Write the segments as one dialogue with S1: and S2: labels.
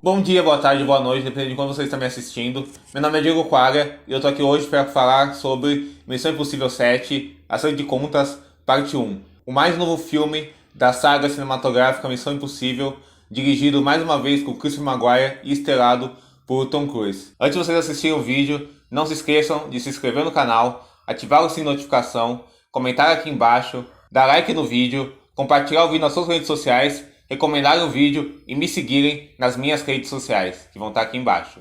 S1: Bom dia, boa tarde, boa noite, dependendo de quando você está me assistindo. Meu nome é Diego Quaga e eu tô aqui hoje para falar sobre Missão Impossível 7, Acerto de Contas, parte 1. O mais novo filme da saga cinematográfica Missão Impossível, dirigido mais uma vez por Christopher Maguire e estrelado por Tom Cruise. Antes de vocês assistirem o vídeo, não se esqueçam de se inscrever no canal, ativar o sininho de notificação, comentar aqui embaixo, dar like no vídeo, compartilhar o vídeo nas suas redes sociais, recomendarem o vídeo e me seguirem nas minhas redes sociais, que vão estar aqui embaixo.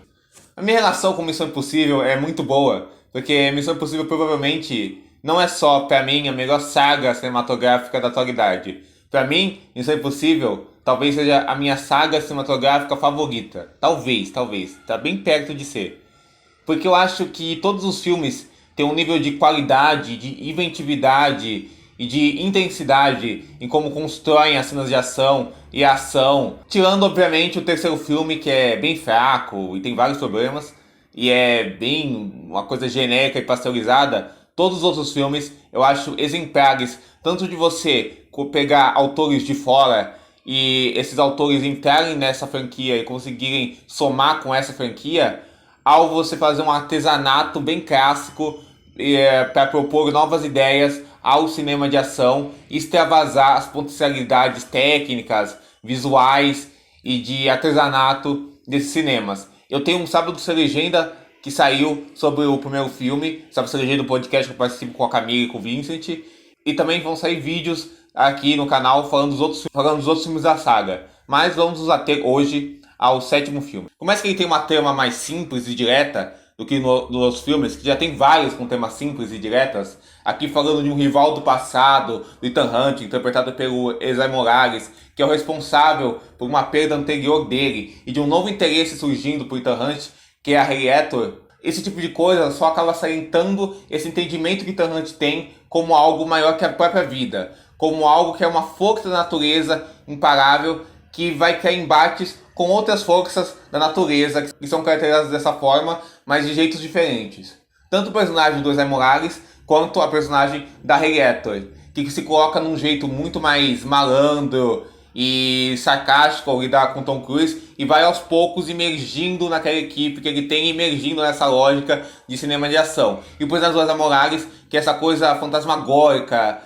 S1: A minha relação com Missão Impossível é muito boa, porque Missão Impossível provavelmente não é só, pra mim, a melhor saga cinematográfica da atualidade. Pra mim, Missão Impossível talvez seja a minha saga cinematográfica favorita. Talvez, tá bem perto de ser. Porque eu acho que todos os filmes têm um nível de qualidade, de inventividade e de intensidade em como constroem as cenas de ação e a ação. Tirando, obviamente, o terceiro filme, que é bem fraco e tem vários problemas, e é bem uma coisa genérica e pasteurizada, todos os outros filmes eu acho exemplares, tanto de você pegar autores de fora e esses autores entrarem nessa franquia e conseguirem somar com essa franquia, ao você fazer um artesanato bem clássico para propor novas ideias ao cinema de ação e extravasar as potencialidades técnicas, visuais e de artesanato desses cinemas. Eu tenho um Sábado Sem Legenda que saiu sobre o primeiro filme, Sábado Sem Legenda do podcast que eu participo com a Camila e com o Vincent, e também vão sair vídeos aqui no canal falando dos outros filmes da saga. Mas vamos nos ater hoje ao sétimo filme. Por mais que ele tenha uma trama mais simples e direta do que nos filmes, que já tem vários com temas simples e diretas, aqui falando de um rival do passado, do Ethan Hunt, interpretado pelo Ezra Morales, que é o responsável por uma perda anterior dele, e de um novo interesse surgindo por Ethan Hunt, que é a Hayley Atwell. Esse tipo de coisa só acaba salientando esse entendimento que Ethan Hunt tem como algo maior que a própria vida, como algo que é uma força da natureza imparável, que vai criar embates com outras forças da natureza que são caracterizadas dessa forma, mas de jeitos diferentes. Tanto o personagem do Ezra Morales quanto a personagem da Hayley Atwell, que se coloca num jeito muito mais malandro e sarcástico ao lidar com Tom Cruise e vai aos poucos emergindo naquela equipe que ele tem, emergindo nessa lógica de cinema de ação. E o personagem do Ezra Morales, que é essa coisa fantasmagórica,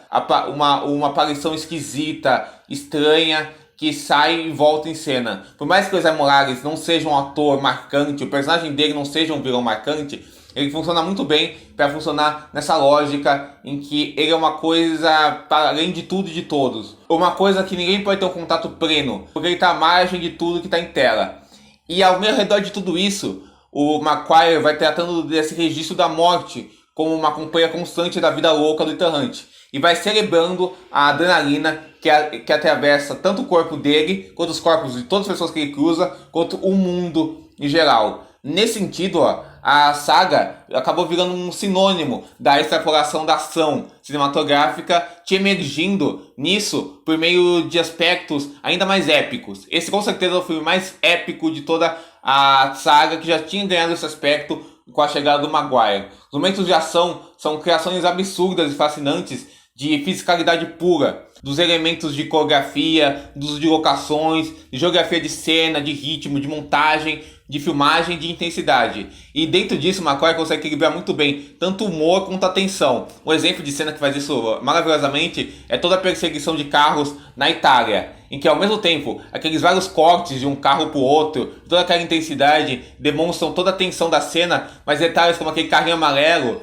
S1: uma aparição esquisita, estranha, que sai e volta em cena. Por mais que o Ezra Morales não seja um ator marcante, o personagem dele não seja um vilão marcante, ele funciona muito bem para funcionar nessa lógica em que ele é uma coisa para além de tudo e de todos. Uma coisa que ninguém pode ter um contato pleno, porque ele está à margem de tudo que está em tela. E ao redor de tudo isso, o Maguire vai tratando desse registro da morte como uma companhia constante da vida louca do Ethan Hunt. E vai celebrando a adrenalina que atravessa tanto o corpo dele, quanto os corpos de todas as pessoas que ele cruza, quanto o mundo em geral. Nesse sentido, a saga acabou virando um sinônimo da extrapolação da ação cinematográfica, te emergindo nisso por meio de aspectos ainda mais épicos. Esse com certeza é o filme mais épico de toda a saga, que já tinha ganhado esse aspecto com a chegada do Maguire. Os momentos de ação são criações absurdas e fascinantes de fisicalidade pura, dos elementos de coreografia, dos de locações, de geografia de cena, de ritmo, de montagem, de filmagem, de intensidade. E dentro disso, o McQuarrie consegue equilibrar muito bem tanto o humor quanto a tensão. Um exemplo de cena que faz isso maravilhosamente é toda a perseguição de carros na Itália, em que ao mesmo tempo aqueles vários cortes de um carro para o outro, toda aquela intensidade demonstram toda a tensão da cena, mas detalhes como aquele carrinho amarelo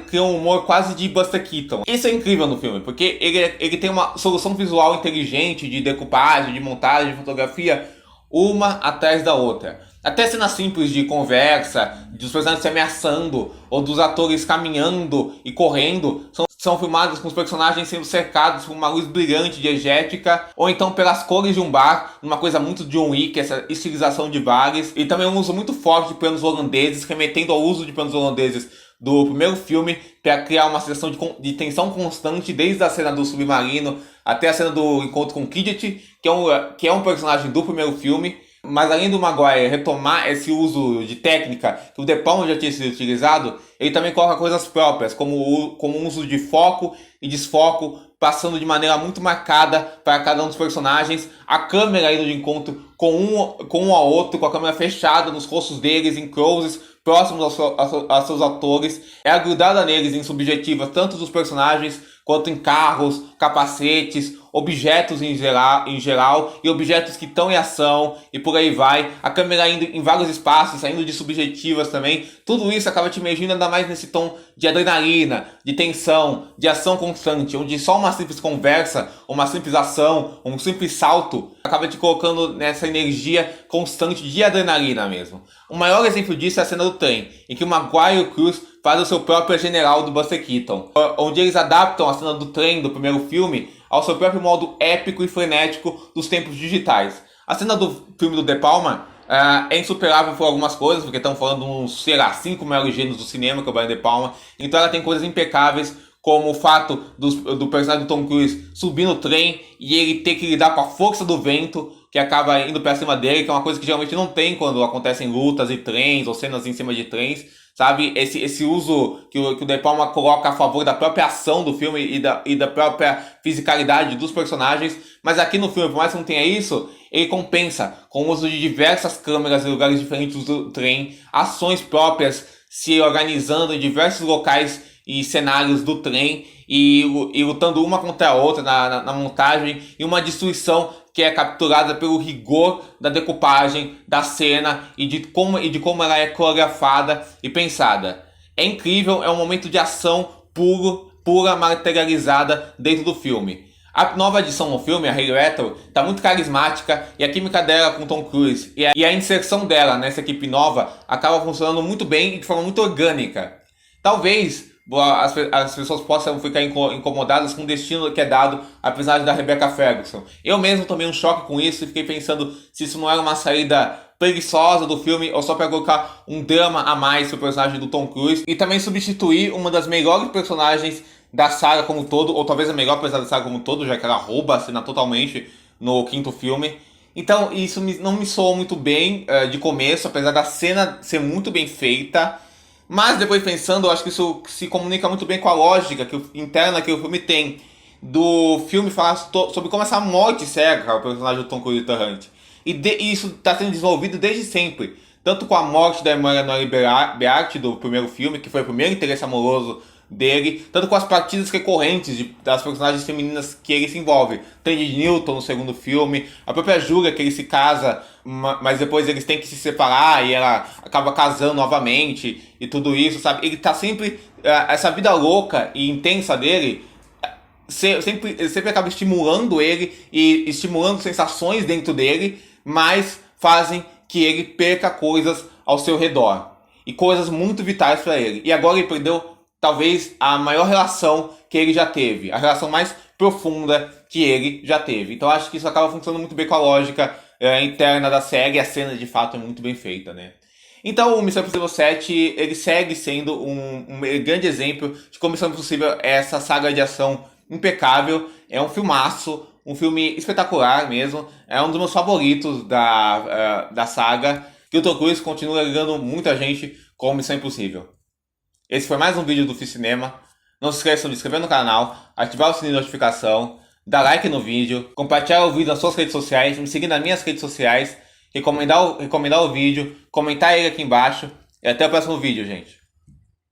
S1: criam um humor quase de Buster Keaton. Isso é incrível no filme, porque ele tem uma solução visual inteligente de decupagem, de montagem, de fotografia, uma atrás da outra. Até cenas simples de conversa, dos personagens se ameaçando, ou dos atores caminhando e correndo, são filmadas com os personagens sendo cercados por uma luz brilhante, diegética, ou então pelas cores de um bar, uma coisa muito John Wick, essa estilização de bares, e também um uso muito forte de planos holandeses, remetendo ao uso de planos holandeses do primeiro filme, para criar uma sensação de tensão constante, desde a cena do submarino até a cena do encontro com Kidget, que é um personagem do primeiro filme. Mas além do Maguire retomar esse uso de técnica que o De Palma já tinha sido utilizado, ele também coloca coisas próprias, como o uso de foco e desfoco, passando de maneira muito marcada para cada um dos personagens, a câmera indo de encontro com um ao outro, com a câmera fechada nos rostos deles, em closes, próximos aos seus atores, é grudada neles em subjetivas, tanto dos personagens quanto em carros, capacetes, objetos em geral e objetos que estão em ação e por aí vai. A câmera indo em vários espaços, saindo de subjetivas também. Tudo isso acaba te imergindo ainda mais nesse tom de adrenalina, de tensão, de ação constante, onde só uma simples conversa, uma simples ação, um simples salto acaba te colocando nessa energia constante de adrenalina mesmo. O maior exemplo disso é a cena do trem, em que o Maguire e o Cruise fazem o seu próprio general do Buster Keaton, onde eles adaptam a cena do trem do primeiro filme ao seu próprio modo épico e frenético dos tempos digitais. A cena do filme do De Palma é insuperável por algumas coisas, porque estamos falando de uns, sei lá, 5 maiores gênios do cinema, que é o Brian De Palma, então ela tem coisas impecáveis, como o fato do personagem do Tom Cruise subir no trem e ele ter que lidar com a força do vento que acaba indo pra cima dele, que é uma coisa que geralmente não tem quando acontecem lutas e trens ou cenas em cima de trens, sabe? Esse uso que o De Palma coloca a favor da própria ação do filme e da própria fisicalidade dos personagens, mas aqui no filme, por mais que não tenha isso, ele compensa com o uso de diversas câmeras em lugares diferentes do trem, ações próprias se organizando em diversos locais e cenários do trem e lutando uma contra a outra na montagem, e uma destruição que é capturada pelo rigor da decupagem da cena e de como ela é coreografada e pensada. É incrível, é um momento de ação pura materializada dentro do filme. A nova adição no filme, a Hayley Atwell, está muito carismática e a química dela com Tom Cruise e a inserção dela nessa equipe nova acaba funcionando muito bem e de forma muito orgânica. Talvez as pessoas possam ficar incomodadas com o destino que é dado à personagem da Rebecca Ferguson. Eu mesmo tomei um choque com isso e fiquei pensando se isso não era uma saída preguiçosa do filme ou só para colocar um drama a mais pro personagem do Tom Cruise e também substituir uma das melhores personagens da saga como um todo, ou talvez a melhor personagem da saga como um todo, já que ela rouba a cena totalmente no quinto filme. Então isso não me soou muito bem de começo, apesar da cena ser muito bem feita. Mas depois pensando, eu acho que isso se comunica muito bem com a lógica interna que o filme tem. Do filme falar sobre como essa morte cega o personagem do Tom Cruise e isso está sendo desenvolvido desde sempre. Tanto com a morte da Emanuele Beatti do primeiro filme, que foi o primeiro interesse amoroso dele, tanto com as partidas recorrentes das personagens femininas que ele se envolve. Tandy Newton no segundo filme, a própria Julia, que ele se casa, mas depois eles têm que se separar e ela acaba casando novamente e tudo isso, sabe? Ele tá sempre, essa vida louca e intensa dele sempre acaba estimulando ele e estimulando sensações dentro dele, mas fazem que ele perca coisas ao seu redor e coisas muito vitais para ele. E agora ele perdeu talvez a maior relação que ele já teve, a relação mais profunda que ele já teve. Então acho que isso acaba funcionando muito bem com a lógica interna da série, e a cena de fato é muito bem feita, né? Então o Missão Impossível 7, ele segue sendo um grande exemplo de como Missão Impossível é essa saga de ação impecável, é um filmaço, um filme espetacular mesmo, é um dos meus favoritos da saga, que o Tom Cruise continua ligando muita gente com Missão Impossível. Esse foi mais um vídeo do Ficinema. Não se esqueçam de se inscrever no canal, ativar o sininho de notificação, dar like no vídeo, compartilhar o vídeo nas suas redes sociais, me seguir nas minhas redes sociais, recomendar o vídeo, comentar ele aqui embaixo e até o próximo vídeo, gente.